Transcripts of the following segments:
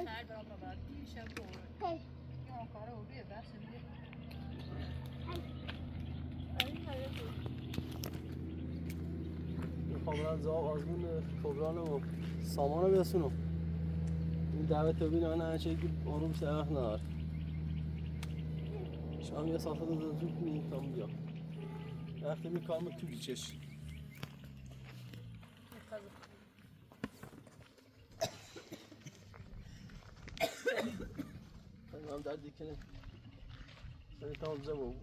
خیر برام ببر دیشب برو یا کارو بیه بس میگه کاملا زاب آزمون کبرانو سامانو برسونم این دعوت ببین نه چه که آروم سرخ ندار شام یه ساعت رو زود میکنم بیا وقتی میکنم تو بیچش من در دیکنه تا زبون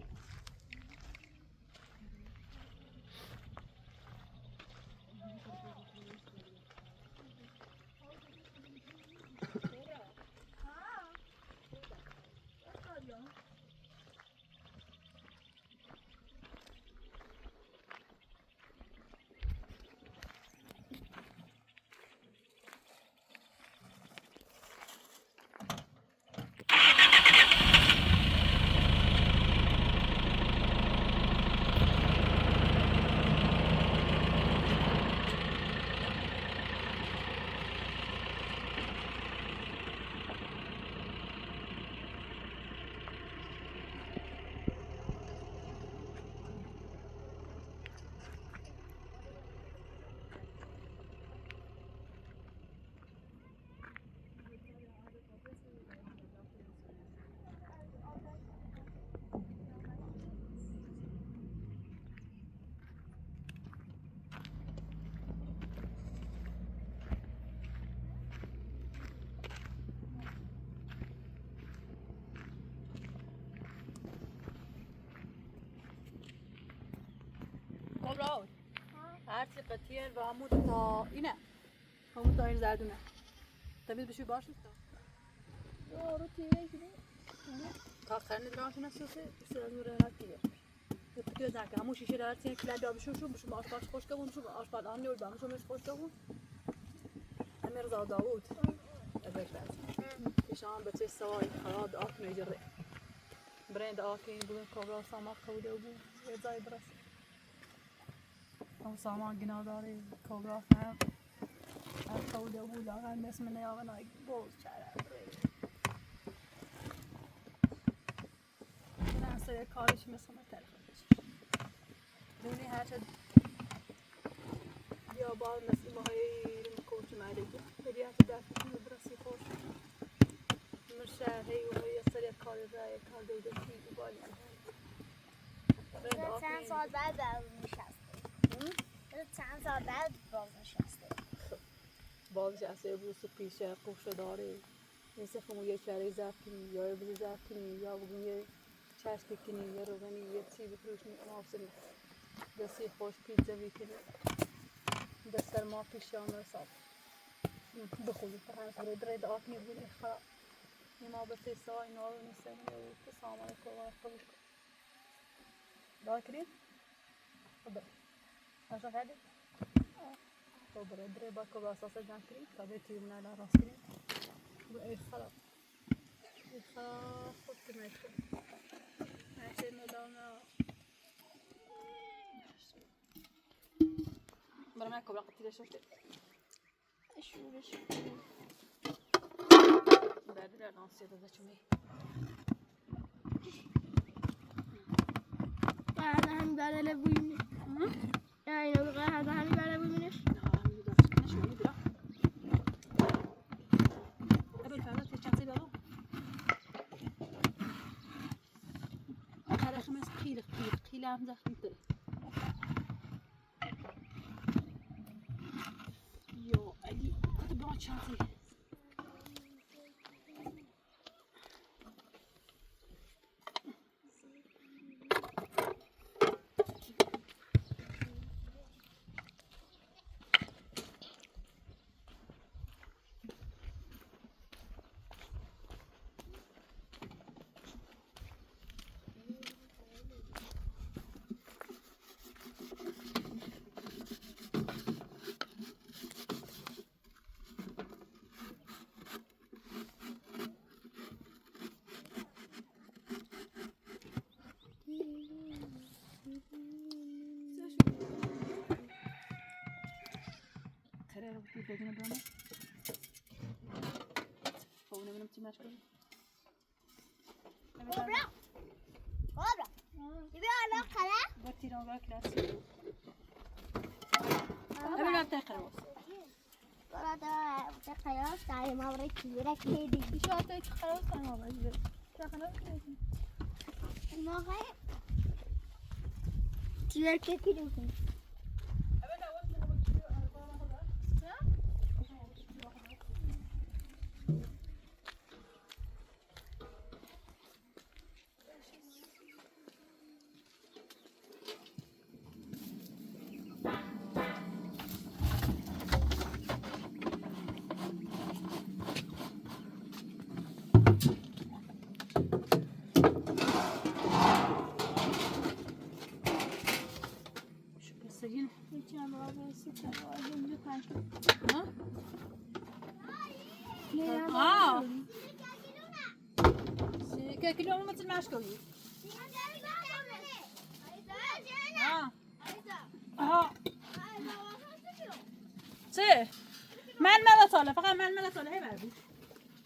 کبرا هرچی قطیر و همون تا اینه همون تا این زردونه تبید بشوی باش نیست رو تیره کنی تا خرنی درامش نسوسه سر از موره نتیه تبید زنکه همون شیشه را هرچی کلاب یا بشو بشو آشپاش خوش کبون بشو آشپاش آن نیول بامشو میش خوش کبون امیر زا داوود ازش برسیم ایشان بچه سوای خراد آت میجره برند آکی بودن کبرا سامان خوده بود یه جای برسه هم سامان گنا داره کبرا هم خوده بود آقا اسم نیاغ نای بوز چرا نه سر کارش مثل تلفنش دونی هر چه یا بار مثل ماهی کوچ معرفی بدیات داشتیم برسی خوش مرشه هی و هی سر کار رای کار دوده کی بالی چند سال بعد چند سال بعد باز نشسته بازش اصلا بوسو پیشه قوشه داره مثل خمو یه چهره زرد کنی یا یه بزی زرد کنی یا بگم یه چشم بکنی یا روغنی یه چی بفروشنی اما افسنی دستی خوش پیتزا بکنی دستر ما پیشیان رسال بخوری فقط سر درد آکنی بودی خراب ما بسی سای نارو نیستم یا سامان کلا خلوش دار کرید؟ خب هاشا کردی؟ خب درد با کلا اساس جمع کرید تا بیتی من الان راست کرید ای خراب ای خراب خود کنید هرچه ندارم برای من کبرا قطعی داشته شورش بعد در ناسیه داده چونی بعد همین بدل بویمونه یا اینو بقیه هذا همین بدل بویمونش نه همین داشت نشونی برا قبل فردا تشخصی دارو هر خمس قيل هم زخم تري يو علي تبغى شاطي نمیدونم چی مشکل. کبرا بیا الان قلم با تیرانگاه کلاسی. ببینم تقریبا. برادر قیاس داری ما برای تیره کیدی شاید تا یک خلاص کنم آمده. شاید کنم. ما خیلی تیره کیدی کنیم سجين میتونم را برسی کنم اینجا پنج که کیلو هم مثل مشکلی چه من ملا فقط من ملا ساله هی بردی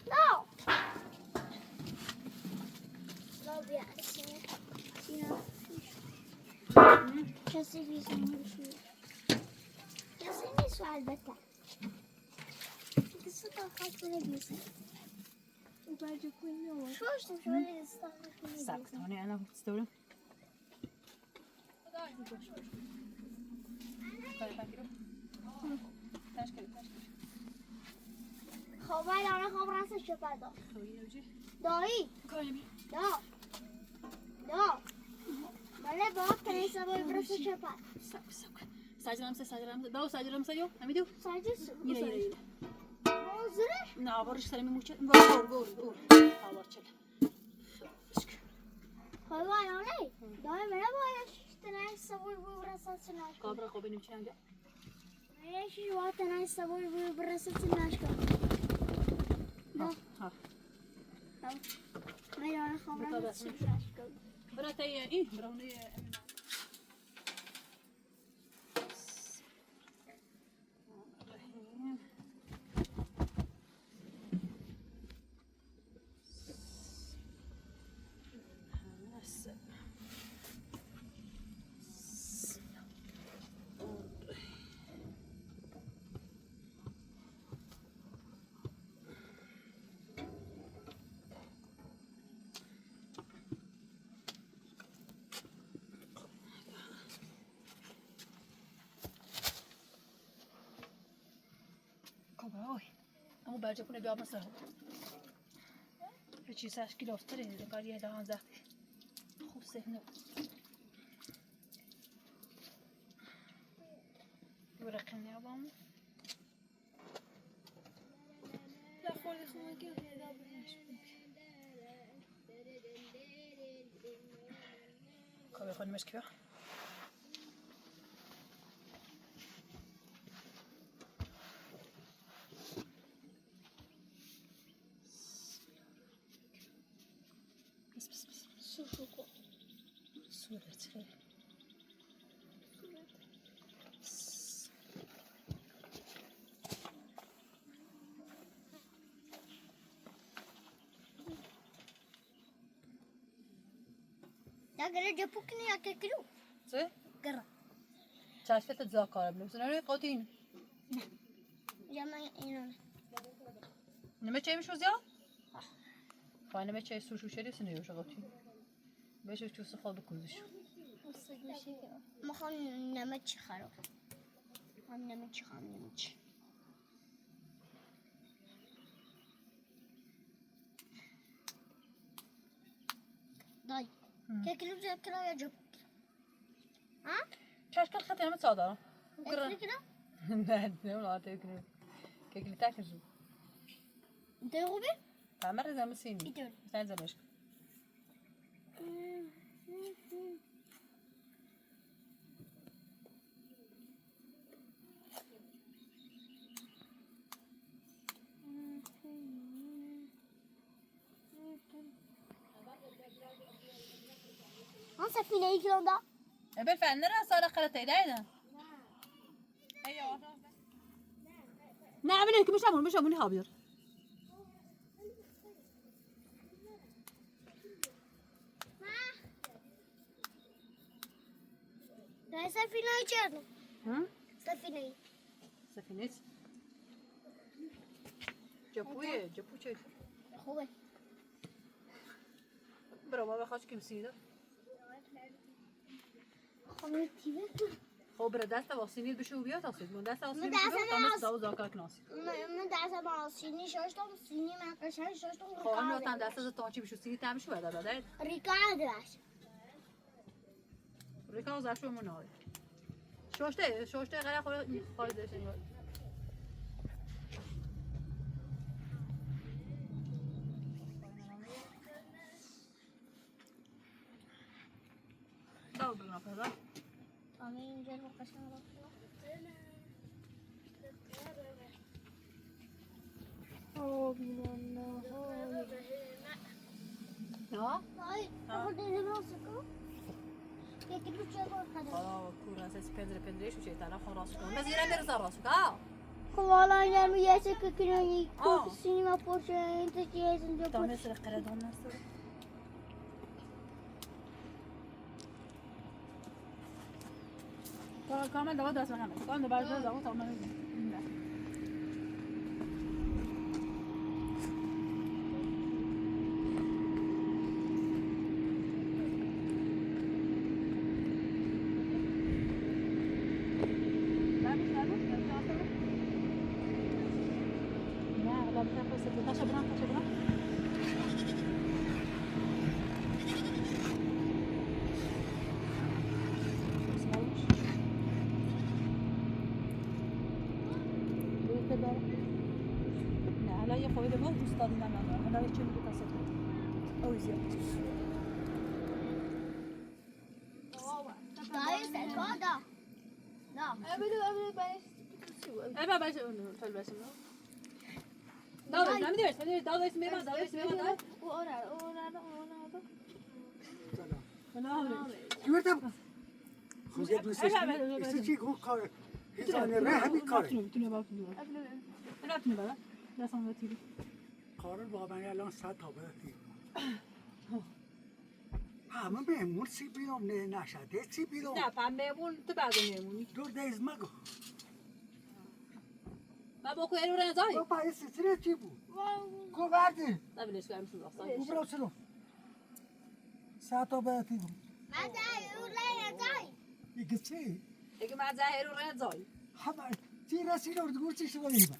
نه کسی نیست البته کسی تا خواست نبیسه وبعد کنی و شوش شوی استخدام ساكتوني انا بتستورم خب الان خب راستش چه پردا دایی دا ماله با تنی سبای برسه چه پر ساجرام دو ساجرام سيو اميدو ساجس يلا منظره نا برش سلامي موچه غور خبر خب الان دایی ماله باید تنی سبای برسه چناش کابرا خوب ببینیم چی انجا ماله شو تنی سبای برسه چناش ها ماله خب راستش چناش برا تي ايه براوني اما برجه کنه بیا مثلا هیچی سرش کیلو افتره دیگه کاریه دهان زختی خوب سهنه ورقنی آبامو لا خورده خونه که هیدا برنش کابه خونیمش که صورت خیلی یا گره جپو کنی یا که کلو چه؟ گره چشمت زا کارم نمیزنه قاطین یا من اینو نمه چه میشو زیاد؟ خواهی نمه چه سوشو شدی سنه یوشه قاطین بهش چوست خواب بکوزش میخوام نمه چی خراب هم نمه چی دای که کلو جب کلو یا جب ها؟ چشم خط همه ساده اکلی کلو؟ نه نمیدونم تکنی که کلی تکنشون انتای خوبی؟ تعمر زمین سینی ایتون سن زمش آن سفینه ای کلون دا؟ ابل فنر سال خلطه دایدن نه ببین که میشم ها بیار نه سفینه چرا؟ سفینه سفینه جپویه جپو چه خوبه برو ما بخواش کم سیده خب تیمه خب برو دست واسینی بشو بیا تاسید من دست واسینی من دست بشو واسینی- تا مست زاکاک ناسی من دستم آسینی شاشتم سینی من قشنگ شاشتم خب هم تام دست از تانچی بشو سینی تام بشو بده بده ریکا نداشت ریکا از افشو من آره شوشته غیر خود داشتیم داو بگم پیدا آمین اینجا رو قشنگ رو نه Ay, ako din naman ko. Kaya kinucha ko kada. اه كورة اساس بندري شو شيء تعرف راسك ما زين مرزا راسك ها Kung yan mo yasa ka kinani ko Oh. sinima po siya into siya sa تام يصير قرد الناس كامل دوا داس مكانك كامل بعد دوا تمام لا يا خويا دابا دوستادي لا انا راه تشوف كاسات او زياد Dahil sa kada. No. ايوه باش تلبس داو نمیدیش داو اسمي ما داو اسمي ما جورتم خوزه دوستش است چی گو کار هزانه ره همین کاره کارو واقعا الان 100 تا برتی همه مهمون سی بیام نه نشده سی بیام نه پم میمون تو بعد میمونی دور دیز مگو ما با کو ایرو رنزای بابا این سیتره چی بود کو بردی نبینش کنم شو راستان او برو سلو 100 تا برتی Mada, ulay na دیگه چی دیگه ما ظاهر رنزای همه چی رسید اور دور چی شو لیبا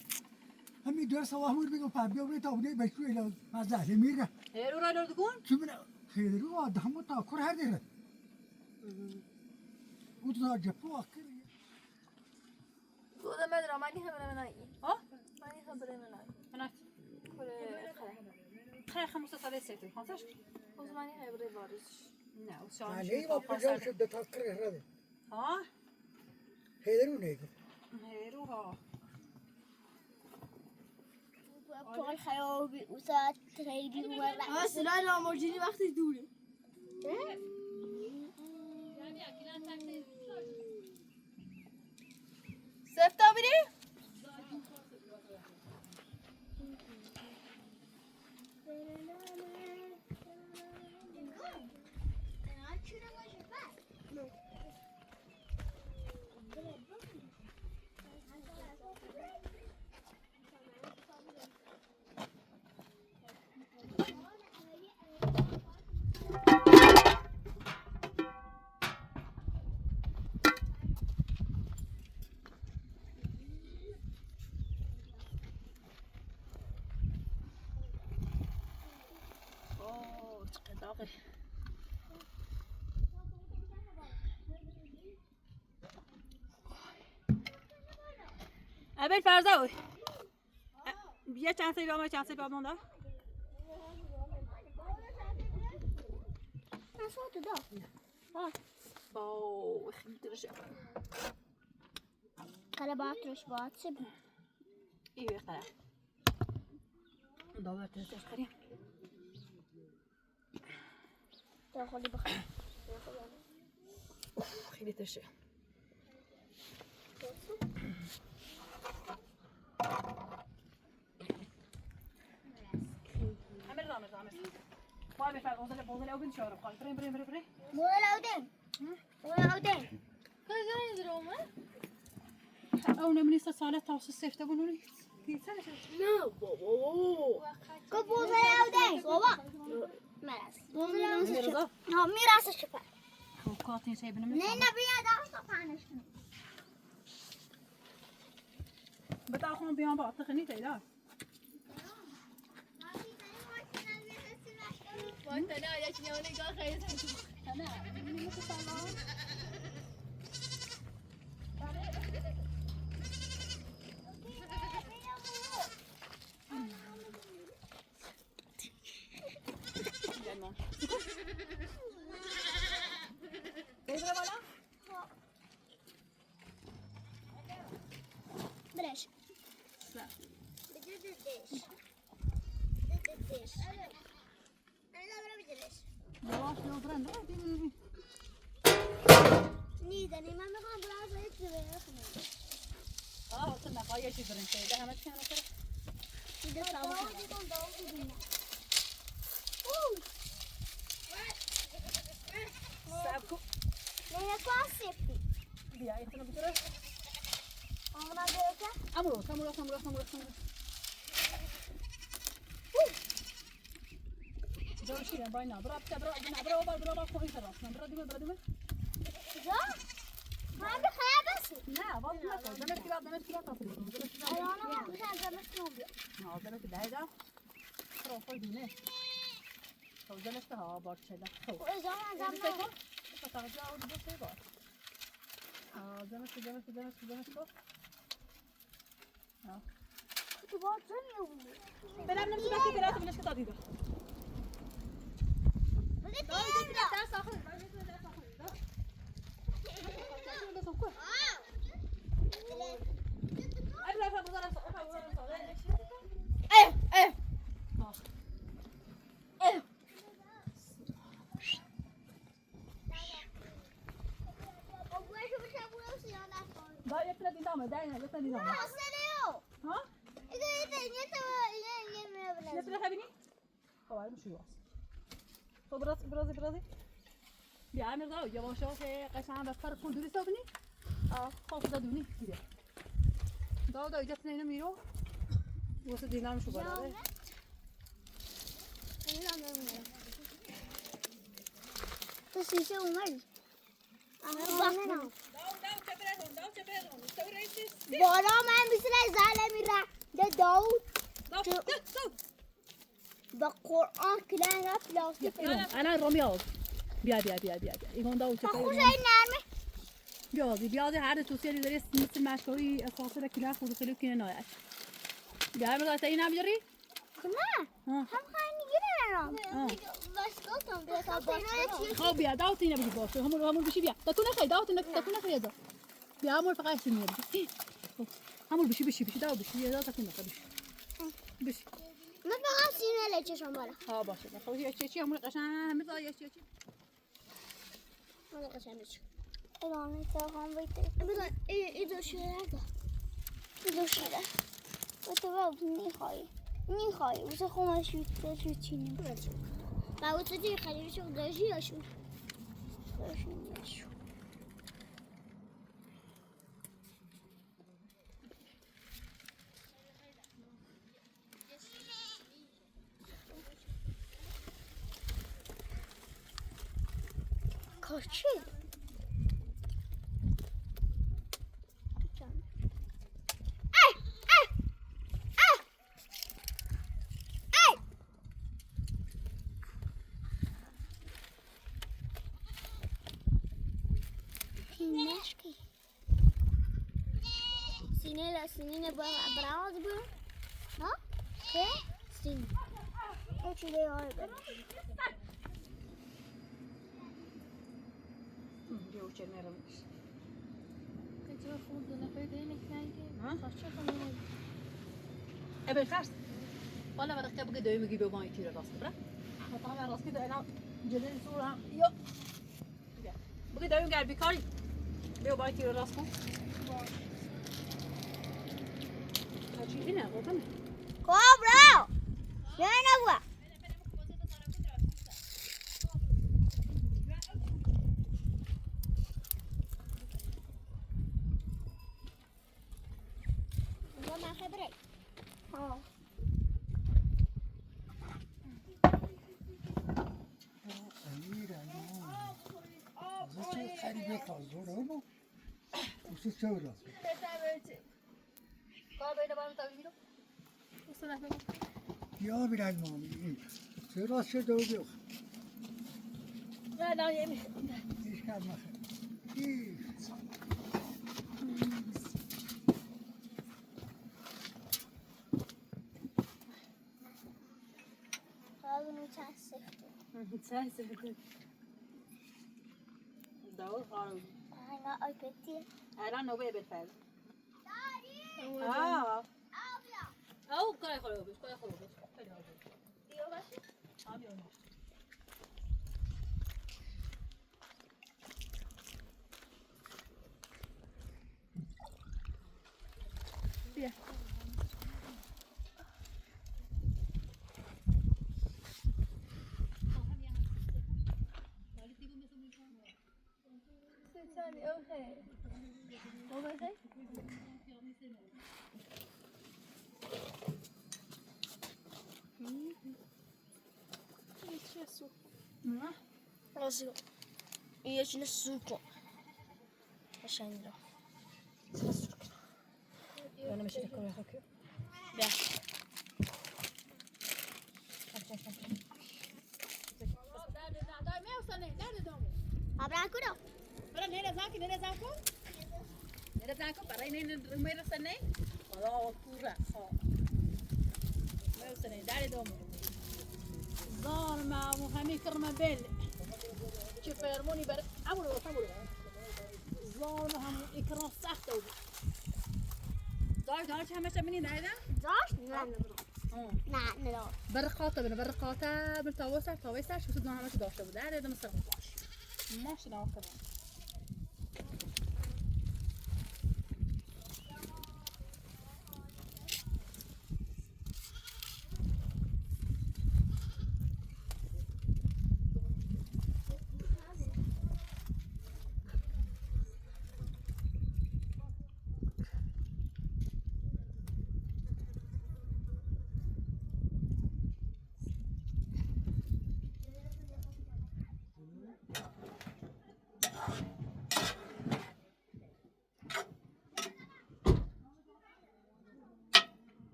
همین دور سوا همون میگم پابیو می تا بودی بشو اینا مزه میره ایرو را دکون چی من خیلی رو آدمو تا کور هر دیره او تو جپو آخری خودم بدرم منی هم منایی ها منی هم برای منایی انا خیلی خمسة ساله سیتی خمسش خود منی هم برای وارش نه و شان علی ما بجاش ده تا کره هره ها خیلی رو نیگم ایرو ها Paul خیابی اوسات خیلی اومد. سلای لامورجینی وقتی دوره سفتا بیری؟ اوه چقدر داغه ابل فرزاوی بیا چند سری بیام چند سری بیام دار Nasıl da? باو خیلی درشه Karabatmış batı. ای بختره داور ترسش خریم Dağılı bak. خیلی درشه عمل رامز باي بفعل بوزل او بنت شورب قال برين Moral aldın. Moral aldın. اومد؟ اون منیست سالت تاسو سفته بونونی نه بابا. که بوزه او دی بابا مرس بوزه او میرزا ها میرسه شپر خب کاتین شی بنم نه بیا دارم پانش کنم بتا خون بیان با تخنی تیدا وای تنها یک نیونه نگاه خیلی برش بده دش دش انا برا بدرش یواش نوبرن نه نیدنی من میخوام برا زایت ببرم اصلا نقایشی برن تیدا همه چی انا دیگه سامان سابکو نه کاسیپی بیا ایتنا بتره آمنا دیگه امرو جوشی نه باید نه برا خواهی سراغ برا دیمه جا من بخیر بسی نه باز نکن دمت کی بعد تافری الان من میشم زمست نوبیا حاضر که ده دا رو خود دونه تو دلش ها بار چلا تو اجازه زمان فقط جا اون دو سه بار زمست تو تو با چه میومدی برام نمیشه که برات منش که دادیدا بگی دیگه در ساخن بیا امیر داو یواشا که قشنگ بفر کن دوری سابنی خب دادونی بیا داو ایجاد اینو میرو واسه دینام شو بالا تو شیشه اومد بالا من مثل زله میره داود با قرآن کلنگ پلاستیک انا رومیال بیا ایگون داو چه خوش این نرمه بیا هر تو سری داری مثل مشکوی اساس را کلا خود خیلی کنه نایت بیا امروز تا اینا بیاری نه هم خیلی گیرم بس گفتم بیا خب بیا داو اینا بگی باشه همون بشی بیا تا تو نخوای داو نخوای دا بیا همون فقط سینه بگی همون بشی داو بشی تا تو نخوای بشی من فقط سینه لچشم بالا ها باشه خب یه چی همون قشنگ همه دا یه چی من قشنگ بچ الان میخوام بیت بذار ایدو شده ایدو شده تو میخوای واسه خودش تو چینی با تو چی خریدش داشیاشون کاچی سینه براز برو ها که سینه چی دیگه جو چه نرم چرا خود دو نفر دینه کنگی خاصه کنه ابي خرس ولا بدك تبقى دايما يجيبوا ما يطير راسك برا طبعا راسك كده انا جدين صورة يو بقى دايما قاعد بكاري بيو ما يطير راسكم هاتي هنا غلطان كوبرا يا نبوة خبرك ها امیر زیچه خریده کازور همو اوسو چه راست یا بیرد مامی چه راست چه دو بیخ ایش کم نخیر ایش هذا متاسف داود خارج أنا أبتدي الان نوبه بالفعل او کار خرابش خیلی خوبه راسو يجي السوق عشان يروح انا مش هكل هكل أبغى كده برا نيرا زاكو برا نيرا سنة والله كورة ما يوصلني داري دومو ظالمة وهمي كرمة بيل شوف يرموني بر عمرو ظالمة هم إكرام سخت أوي دارش همش مني نايدا داش لا برقاطة بالتوسع شو صدنا همش داشته بود داره ده مثلا ماشي ناو كمان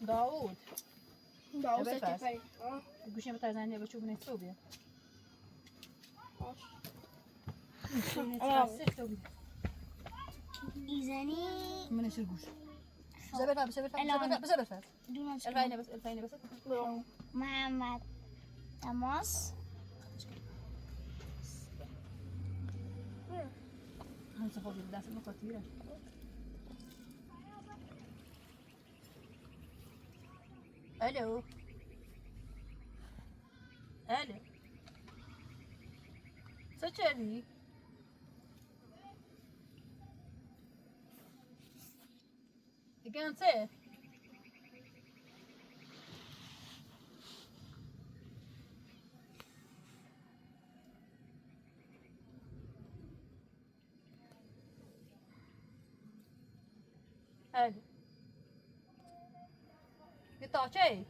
داوود تفاي الجوشة بتاع زانية بشوف من السوبيا إذاني من ايش الجوشة بسبب فات دون الفاينة بس محمد تماس همسة فاضي بداس المقاتيرة الو co czerni? Igen, co? Hadi. قطع شيء.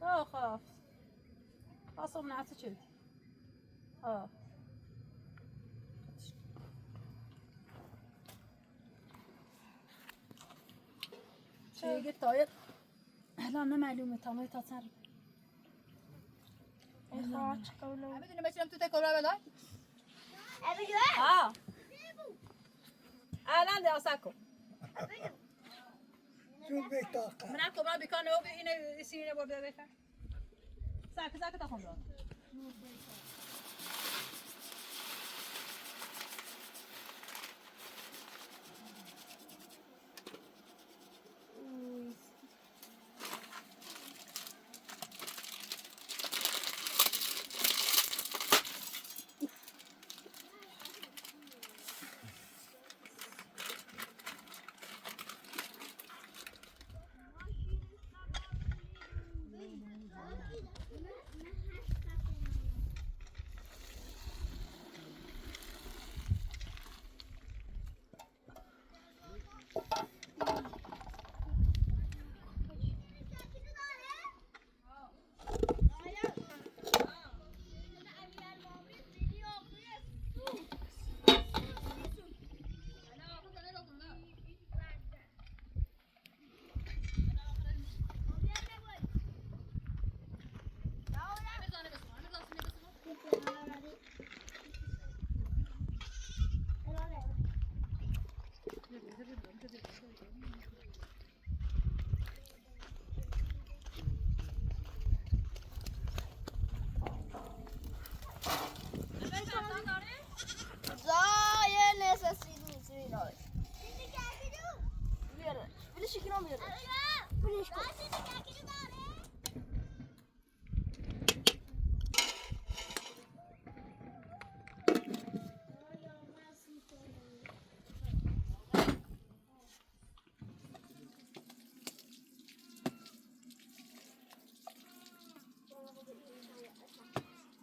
خلاص. خلاص من عسى شد. شيء قطع. لا ما معلومة تاني تصرف. أبدي ما شلمت تاكل ولا أبدي الان دي أساكو تو بطاقه من کبرا بیکانه و اینه سینه با ببکن ساکت تا خون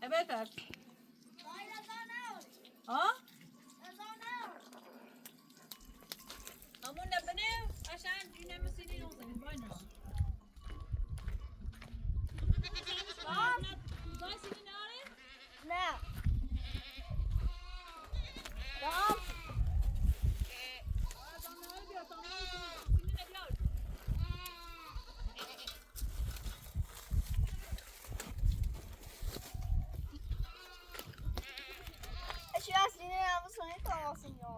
بهتر ها همون نبنه عشان دینا مسینی نوزن باینه دای سینی ناره نه دام Aš juos linėjau visą laiką lausinėjau.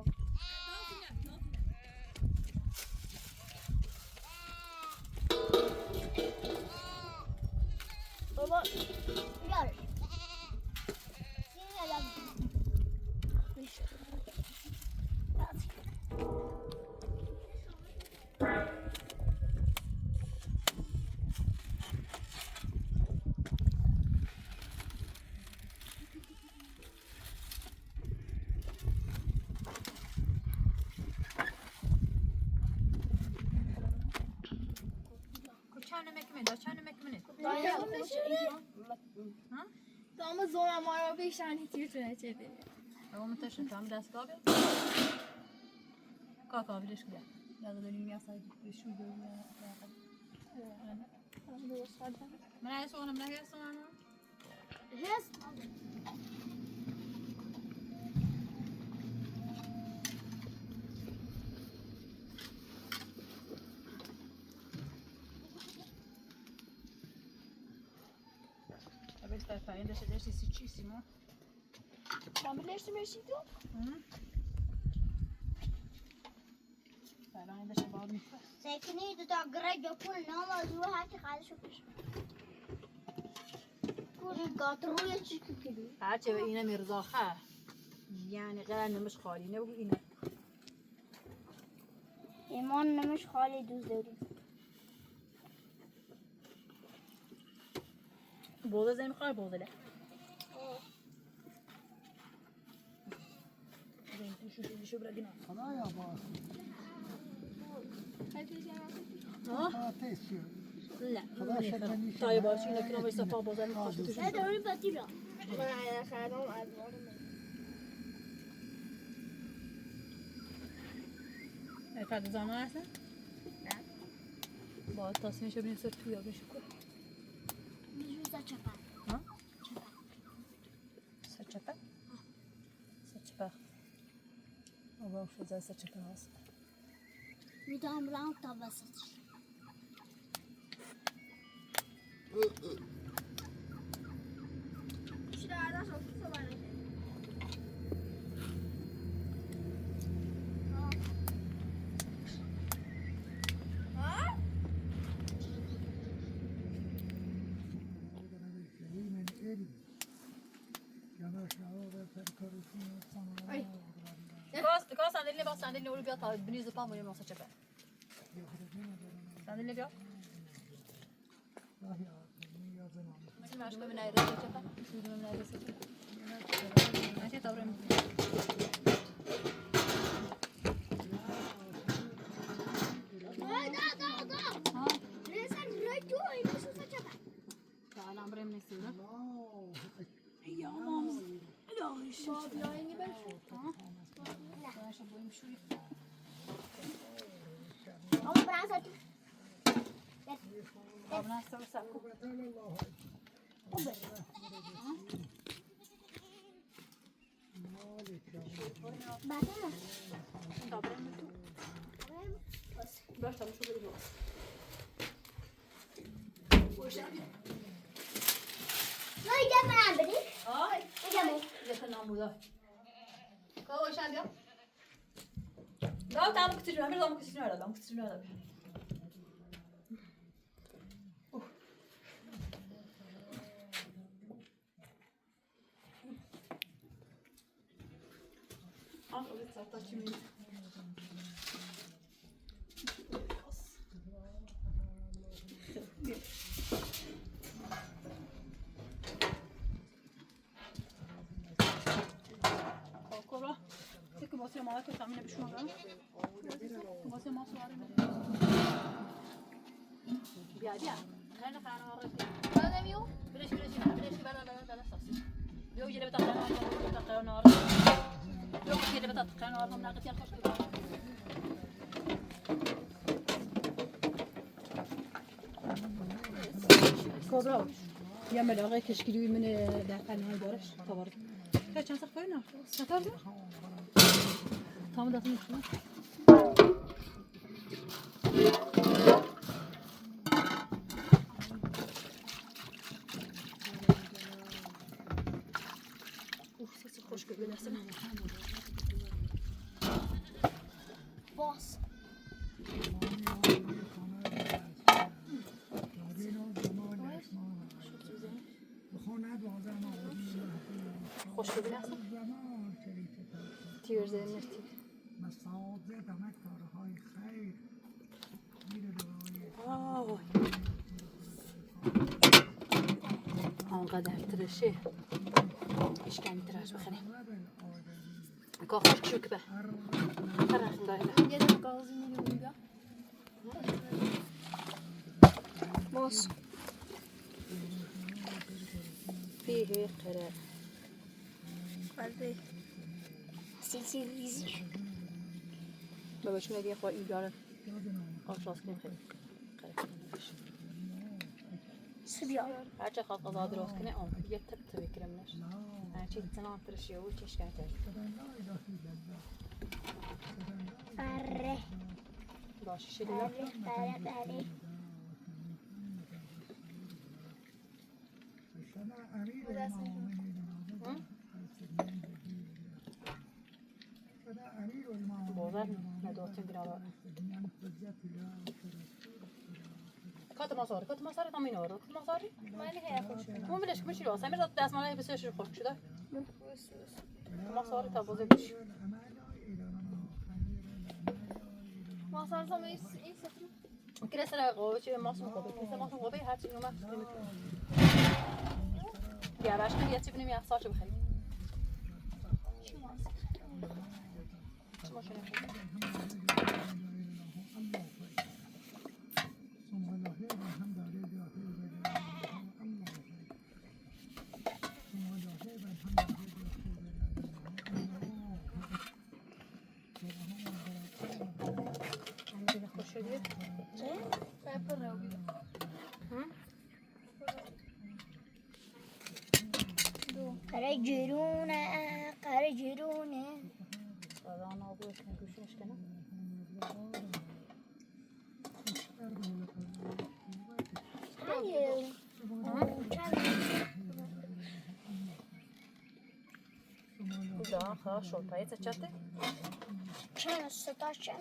Baba, gel. Yine gel. Ama zor ama araba işlerini titriyor çeviri. Ama mutaşın tam ders kabı. Kaka bileş kıya. Lazım benim yasaydı. Şu görüyor. من عايز صورة من هي صورة Yes. Questa fa invece adesso siccissimo. Tam birleştirmeşiydi. فعلا invece بعد مفرح. ساكنين تتجرد كل نوم زوها تخلي شوفش. كل قطر يشكي كده. هرچه به اینه مرزاخه یعنی غیر نمش خالی نبگو اینه ایمان نمش خالی دوست داریم. بوده زمین خواهی بوده له زمین شو برگنا خدایا باز آتش لا خدا شد طيب باشي لكن ما يصفى بوزن خشتو هذا هو البطيرة. ما أنا خانم أدوار. فرد زمان هستن؟ با تصمیمش رو بینیم سر توی آبش کن Yüzde çapar. ها؟ سر چپه؟ سر چپه آبا شده سر چپه هست Midem round tabasıdır. Şurada çok soğuk. Ha? کاس صندلی با صندلی اول بیا تا بنیز پام میام واسه چپه صندلی بیا مثل مشکل من ایران چپه شروع من ایران چپه ماشي تورم تعال عمري نسينا يا ماما لا شباب لا اني بمشي ها لا شباب يمشوا ماما براسك قبل نسوي ساكو بعدين تورم باش تعمل شو بدي لا يجمع عم بدي هاي يجمع جت الناموذج كوي شان لا تعال كتير عمري ضم كتير ولا ضم كتير ولا كورة تك باسي ما كنت عاملة بشو مرة باسي ما صار بيا أنا خلنا مرة هذا ميو بلاش بلا صاصي لو يجي بتاع نار لو يجي بتاع نار هم ناقص يخش كورة يا ملاقي كشكيلي من داخل هاي دارش خبرت كان سقفنا سكرنا تمام ده تمام اوف سيتي خوش قبل السنه باص خوش قبل السنه تیر زين نرتي مساعد دمک کارهای خیر میره آنقدر ترشه اشکانی ترش بخنه که خوش شک به طرف دایله یه دفعه گازی میگه بیا باص فيه قرار قلبي سلسلة ريزي بابا شو نگه خواهی بیاره آشاس کنیم خیلی سبيان هرچه خواهد قضا درست کنه آن یه تب تبی کرمنش هرچی تنان ترشیه و چشکن تر بره باشی شدی بره بازار ندوتیم گرام کات مصاری تامین آورد کات مصاری مالی هی خوش مو بلش کمیشی رو سامیر داد دست مالی بسیارش خوش شده مصاری تا بازه بش ما صار زمان این سفر كده سنة قوي شيء ماسو قوي كده ماسو قوي هات شيء ما يا باش كده يتبني مياه صار شو بخلي شو ما شنو عندي نخش اليد سافر روبي قرى جيرونة هذا أنا أقول لك نقول إيش كنا ده خلاص شو بايت أشتى كان 16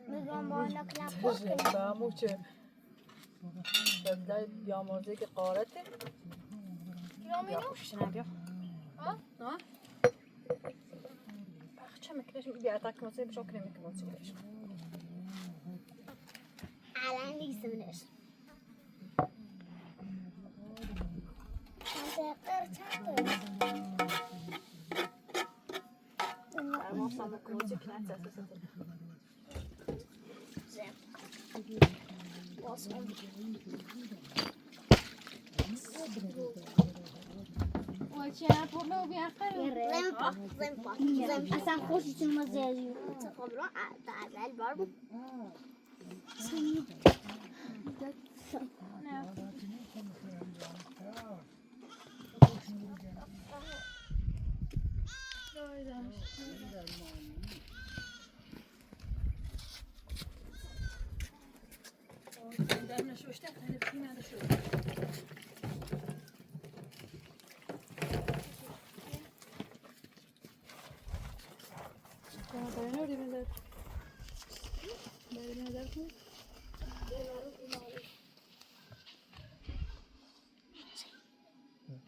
میگم با نکلم پاک بامو چه بدلای بیامرزه که قارته یا بیا خوشش نبیا ها ها بخچه میکنش بیارتک کماسی بشو کریم کماسی بش الان نیستمش ما سامو کماسی کنات اساسا وای چه پرلو بیاخره زنپا اصلا خوشتون ما زیادی خب رو تعدل بار بود در نشوشته خیلی بخی نداشت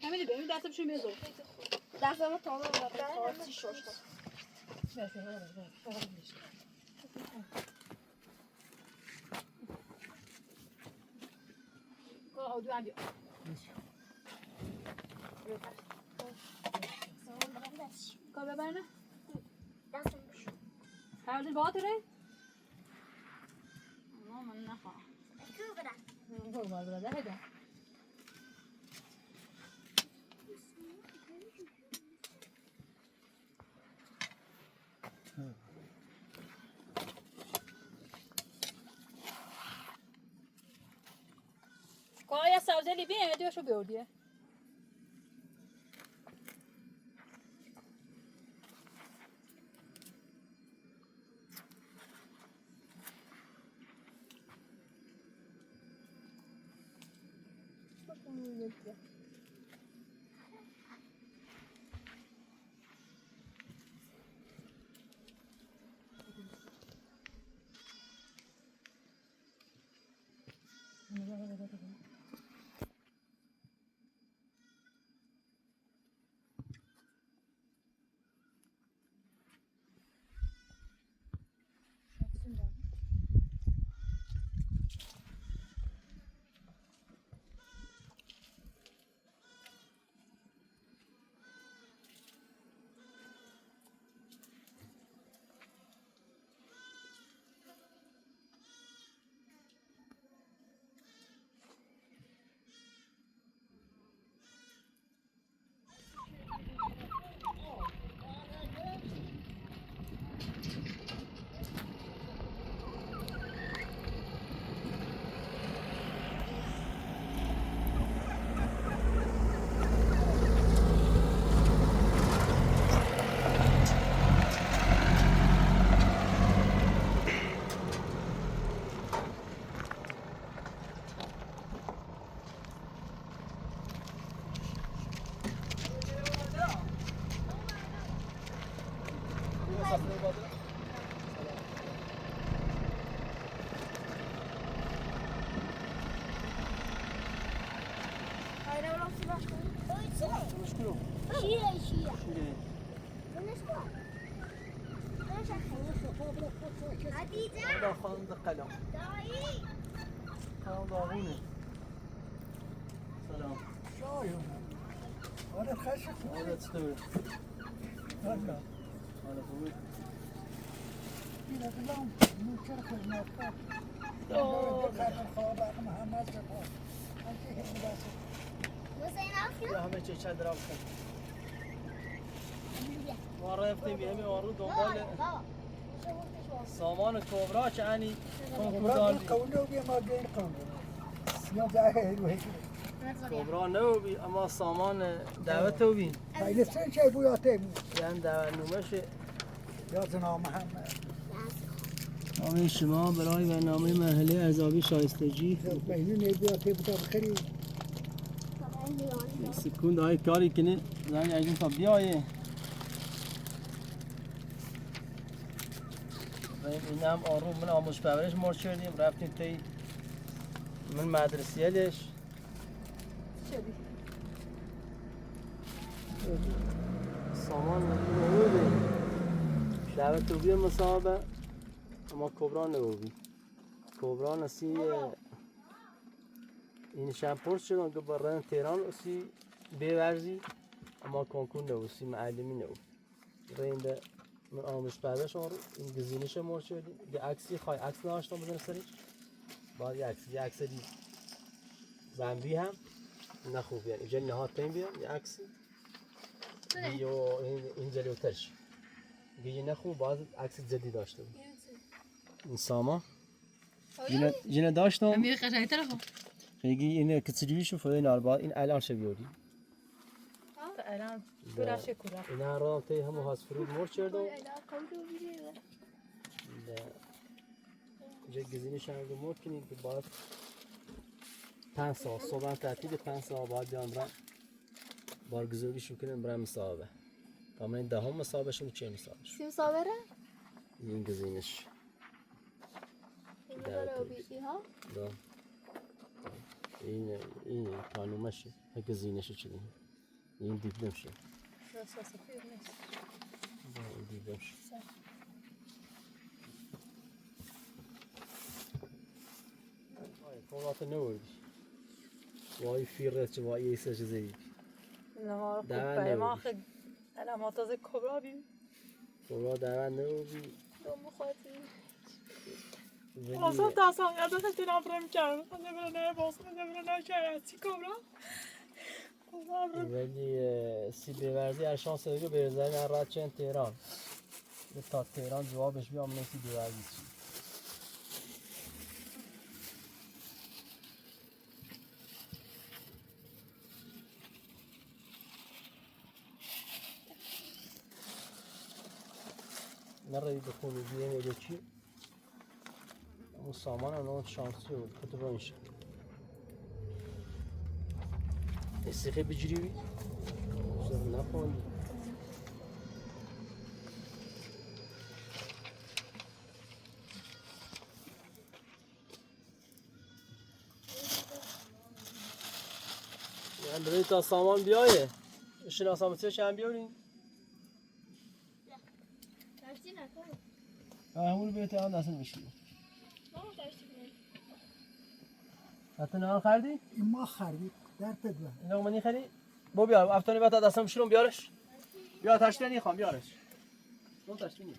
همین ببین دستم شو میزو دستم تا رو خاصی شوشتا او دو عندي كم ببرنا دستم بشو هذا الباطري ماما نخا شو بدك هو ما بده هذا کایا سبزی لیبی هدیهشو بردیه شيرة هذا خندق قلم هذا ضاغونه سلام شايهم هذا خشب هذا تستوي هذا هذا فوق إلى كلام نشرك الموقع الخوابع محمد جبار أنت هي مدرسة يا هم چه چه درام کن ما رفتیم به همین وارو دنبال سامان کبرا که انی کنکوردان بی قولوا بي ما دين قولوا يوم جاهل وهيك کبرا نو بی اما سامان دعوت او بی هاي سن شيء بويا تيمو یعنی دعوت نومش يا زنا محمد نامه شما برای برنامه مرحله ارزیابی شایستگی بهنون بويا تيمو بخير سکون دای کاری کنی زنی اجن تا بیایه این هم آروم من آموزش پرورش مرد شدیم رفتیم توی من مدرسیلش سامان نبوده دعوت تو بیا مسابقه اما کبرا نبودی کبرا نسی این شامپورس شدن که برای تهران اسی بیورزی اما کنکور نبودی معلمی نبود رنده من آموزش پرورش آورد این گزینش مورد شدی یه عکسی خواهی عکس ناشتم بزنه سرش بعد یه عکس دی زنبی هم نه خوب یعنی اینجا نهاد تیم بیام یه عکسی یا این جلوترش دیگه نه خوب باز عکس جدی داشته بود این سامان جنه داشتم میره قشنگ تر خب میگی این کتریشو فلان البته این الان چه بیاری الان کراش کرا اینا را تی همو هاس فرود مور چردو جا گزینش هم رو مور کنید که باید 5 سال صبح تعطیل 5 سال بعد بیان برم بارگذاری شو کنیم برم مسابقه اما این دهم مسابقه شو 40 مسابقه سی مسابقه این گزینش دا این کانومشه گزینش چیه این دیپلمشه این دیپلمشه فورات نوردی وای فیرت وای ایسا چیزی نما خوب دعوت برای ما نبودی. خیلی الان ما تازه کبرا بیم فورات دعوت نوردی دوم خواهدی ولی اصلا دستان یاد خیلی نبرم کردم نبرم باز نبرم چی کبرا ولی سی بیورزی هر شانس دیگه بیورزی من رد چند تهران به تا تهران جوابش بیام من سی بیورزی چی نرایی بخونی بیه میده چی اون سامان اون شانسی بود کتب اینش استخی بجری بی زن نخوندی یعنی برای تا سامان بیایه شناسامتی چند بیارین؟ همون بیایه هم نسل میشید حتی نهار خریدی؟ این ما خرید در تدوه اینا منی خری؟ بو بیار افتانی بعد دستم شلون بیارش بیا تشتنی خوام بیارش اون تشتنی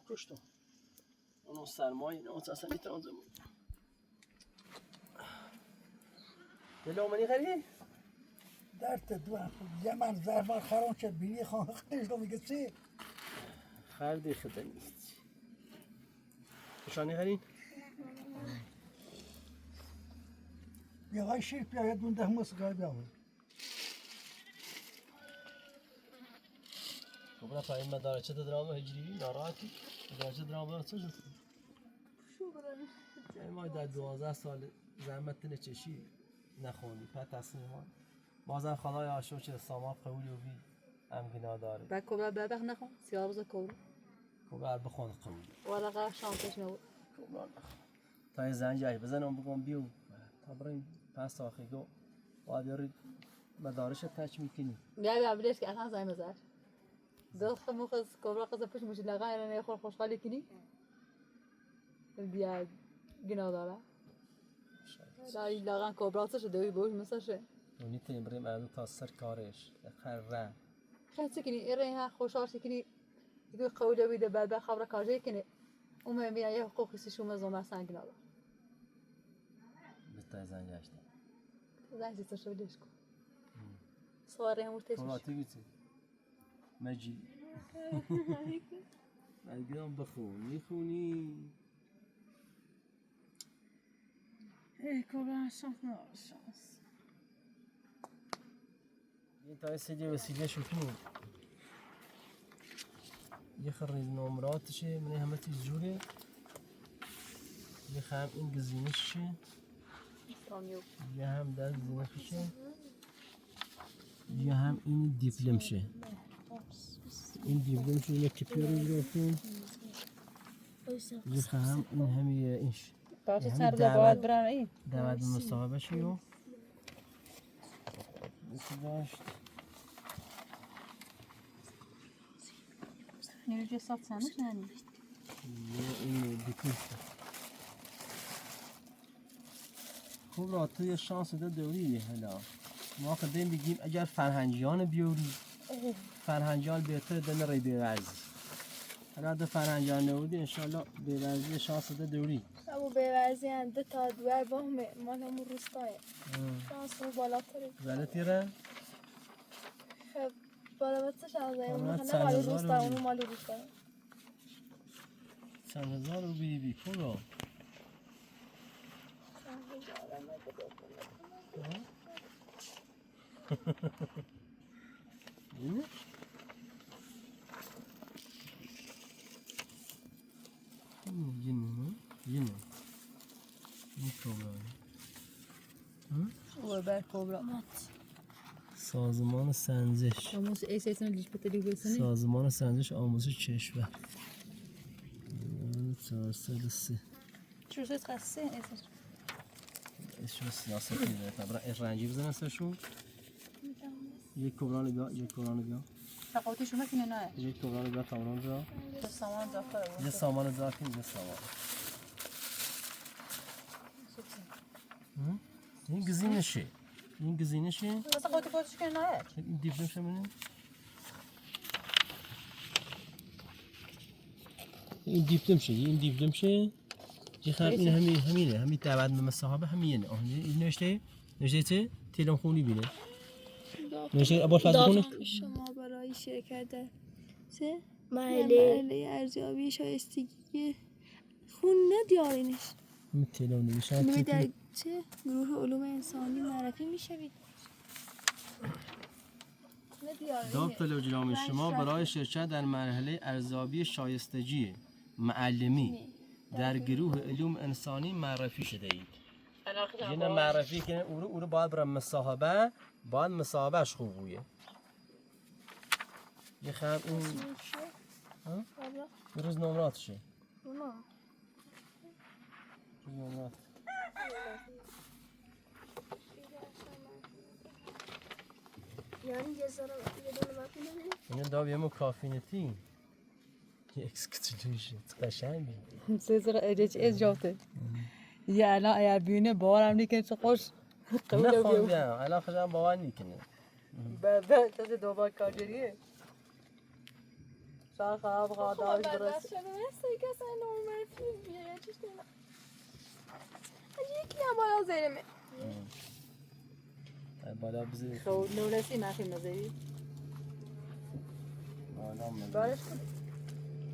کشتم اونو سرمایه نه اصلا میتونم زمین دلو منی خری؟ در تدوه یه من زرفان خرام شد بینی خواهد خیش رو میگه چی؟ خردی خدا نیست کشانی خرید؟ بیا های شیر بیا دون ده موسیقی بیا کبرا پایین مداره چه درام هجری ناراحتی مداره چه درام داره چه شد شو برم ما در 12 سال زحمت نچشی نخوندی پس تصمیم ما بازم خدای عاشق چه سامان قبولی و بی امگینا داره بعد کبرا ببخ نخون سیاه بزا کبرا کبرا بخوند قبولی ولا قرار شانسش نبود کبرا نخوند تا یه زنجی بزنم بگم بیو تا بریم پس آخیگو باید بیارید مدارش تچ میکنی بیا بلیش که اصلا زنگ بزار دل خمو خز کبرا خز پش مش لقا یعنی نخور خوشحالی کنی بیا گنا داره دایی لقا کبرا چه شده بوش مسشه اونی تیم بریم الان تا سر کارش خره خیلی سکنی ایره خوشحال سکنی دیگه قوله بیده بعد خبر کاری کنی اون میبینه یه حقوقی سیشو مزون مثلا گنا داره بسته زنجی هشتم زنگ چه شده دیش کن سواره همون تیش کلاتی بیتی مجی من گیرم بخون میخونی ای کبرا شانس این تا سیدی وسیله شکنی یه خریز نمراتشه من همه چیز جوره یه خم این گزینششه یه هم در گزینششه یه هم این دیپلم شه این دیپلم شه اینه کپی رو گرفتیم یه هم این همیه اینش باشه همین سر رو دعوت. باید برن این دعوت به مصاحبه شیو یکی داشت نیروی ساعت سنش ننی یه این دیپلم شه خوب را تو یه شانس ده دوری حالا ما قدیم بگیم اگر فرهنگیان بیوری فرهنگیان بهتر دن ری بیورزی حالا ده فرهنگیان نبودی انشالله بیورزی شانس ده دوری ابو بیورزی انده تا دوار باهمه مال همون روستایه شانس رو بالاتره زده تیره خب بالا بسش از این کاملا نه چند مال هزار روستا رو اونو مال روستایه چند هزار رو بی خوب را اینه اینه این کامرانی و بر کبرا سازمان سنجش آموز ایسیتون لیش بتری بسنی سازمان سنجش آموزش کشور 403 چرا سیت خاصه ایسیت اسم سیاستی داره طبعا رنجی بزنن سرشون یک کبران بیا یک کبران بیا تقاطی شما کنه نه یک کبران بیا کامران بیا تو سامان داخل یه سامان داخل یه سامان این گزینشه این گزینشه بس تقاطی پاتش کنه نه این دیپلم شمونه این دیپلم شه این دیپلم شه یه خب این همینه همین دعوت به مصاحبه همینه این نوشته چه تلفنی بینه نوشته ابوال فضل خونه شما برای شرکت سه محله ارزیابی شایستگی خون ندیارینش این تلفن نوشته می در چه گروه علوم انسانی معرفی میشوید داوطلب جناب شما برای شرکت در مرحله ارزیابی شایستگی معلمی در گروه علوم انسانی معرفی شده اید. جنا معرفی کنه او رو باید برای مصاحبه باید مصاحبهش خوب بویه. یه خب این روز نمراتشه. روز نمرات. یعنی یه ذره یه دونه مفهومه این داویمو کافینتی. اکسکلوژن قشنگی. سیزر اجج از جاته. یا الان اگر بینه باورم نیکنه چه خوش. نه خوندم. الان خودم باور نیکنه. بعد تازه دوباره کاریه. شاید خراب قاداش درست. شده مثل که اصلا نورمال فیلم میه چیش کنم یکی هم بالا زیرمه بالا بزنی. خب نورسی ما فیلم نزدی. بالا من. دارش کن.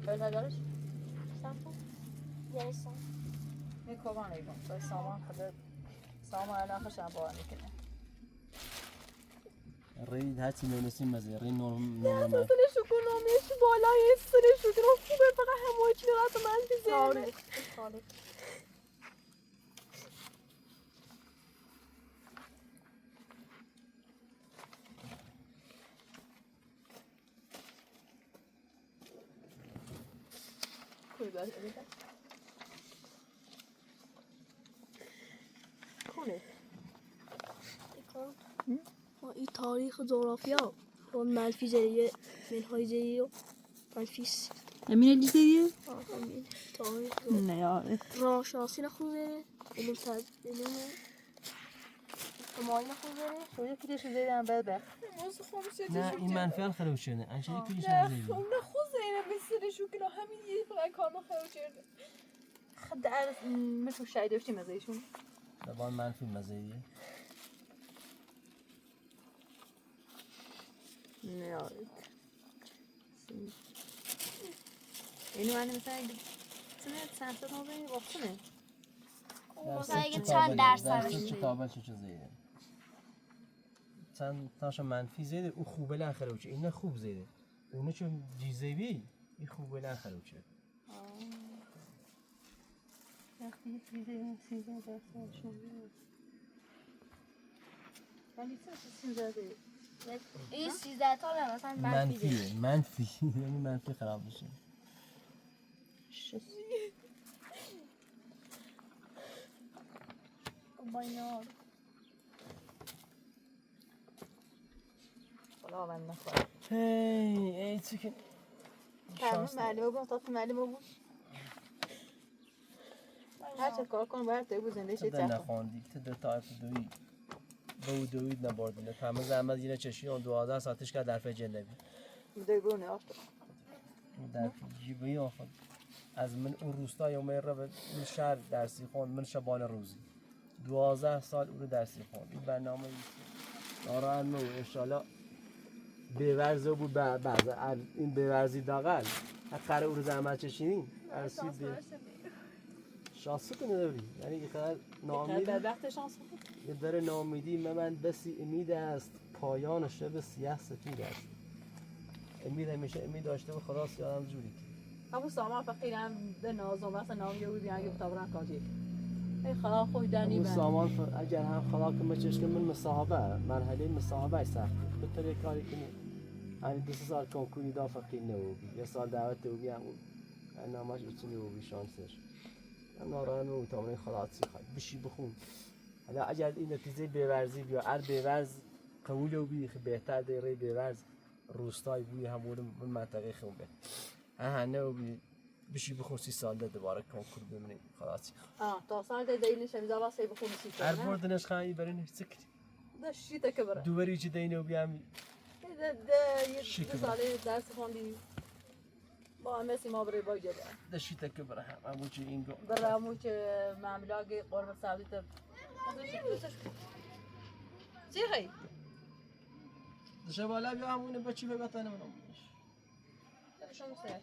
بالا دارش. سامون. یرسان میکوبان ایگون. تو سامان خودت سامان الان خوشم باور نیکنه. رید هرچی نمی‌نویسیم مزه رید نرم سرشو کنم یه بالای سرشو کنم خوبه فقط همه چی رو من بیزه کنه. این تاریخ جغرافیا اون منفی زیریه منهای زیریه منفی امین لیدیه؟ همین تاریخ نه یاره. راشناسی نخون زیره علوم علوم اجتماعی نخون زیره شویه کلیش زیدم بعد بخ. نه این منفعل خراب شده انشالله کلیش نه نزدی خب نخون زیره بسیارشو کنه همین یه فقط کار نخواهد کرده خد در مثل شاید داشتیم از ایشون. دبان منفی مزهیه نه یاره. اینو من مثلا چند تا نوبه وقتونه. چند درصد کتابه چه چیزیه چند تاش منفی زیده او خوبه لن خراب شد این خوب زیده اونه چون جیزوی این خوبه لن خراب شد وقتی چیزی 13 درصد شده ولی چه چیزی زده این 13 تا مثلا منفی منفی یعنی منفی خراب بشه. بایار خدا من نخواه ای چیکن همه معلمه بود تا معلمه بود هر چه کار کنم باید تو بود زنده شد تو نخواندی تو ده تا دوی به دوید نبردی همه زحمت یه چشی اون 12 ساعتش کرد در فجر نبی میده برونه آشتا در جیبی آخر از من اون روستا یوم را به شهر درسی خوند من شبان روزی 12 سال اون درسی خوند این برنامه ناراحت نو انشالله بیورزه بود بعض این بیورزی داغل قرار اون زحمت چشینی ارسید شانسی تو نداری یعنی یه خیلی ناامید بدبخت شانس بود یه داره ناامیدی من بسی امید است پایان شب سیاه سفید است امید همیشه امید داشته و خدا سیادم جوری همون سامان فقیرم به نازم مثلا نام یه بودی اگه بتابران کاجی ای خدا خوش دنی اون من سامان اگر هم خدا که مچش که من مصاحبه مرحله مصاحبه سخت بطور یک کاری کنی یعنی 2 سال کنکوری دا فقیر نبودی یه سال دعوت نبودی همون نامش بچه نبودی شانسش من ناراحت نبودی تا من خدا سی خواهد بشی بخون حالا اگر این نتیجه بیورزی بیا ار بیورز قبول و بی بهتر دیره بیورز روستای بوی همون من منطقه خون به نه و بی بشی بخون 30 سال ده دوباره کنکور بمونی خلاصی تا سال ده دیلی شمیزا واسه بخونی سی هر بردنش خواهی برین سکری ده شیطه که بره دوباره چی دینه و بیامی یه 2 ساله درس خوندی با همه سیما بره با جده دشی تک بره هم ابو چی اینگو بره همون که معاملاگی قرم سعودی تا چی خیلی؟ دشه بالا بیا همونه بچی بگاتنه منم شما سیاه